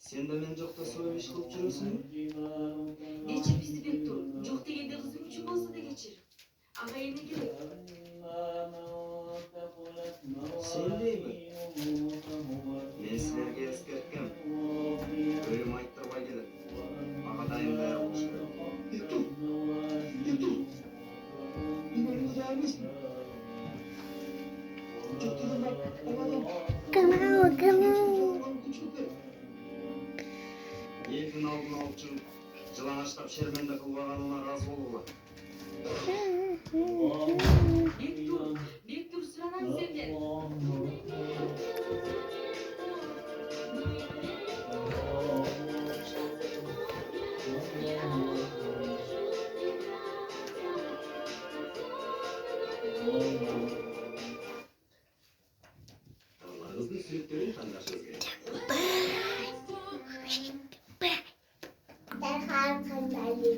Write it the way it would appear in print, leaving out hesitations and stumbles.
Sen de men jokta soyup iş kılıp жүрөсүңбү? Geçir bizi Bektur. Çok degende kızım için olsa da geçir. Aga yine gerek. Sen deymi? Men sizlerge eskertkем. Öýüm ayттырбай келем. Ага дайым баары болуш керек. Bektur. Bektur. İnanın gelmesin. Çok tadında olalım. Элдин алдын алып жүрүп, жылаңачтап шерменде кылбаганына ыраазы болгула. Bektur. Bektur sıradan senden. Балдарыңыздын сүрөттөрүн тандашыңыз керек. Derhal kandaydı.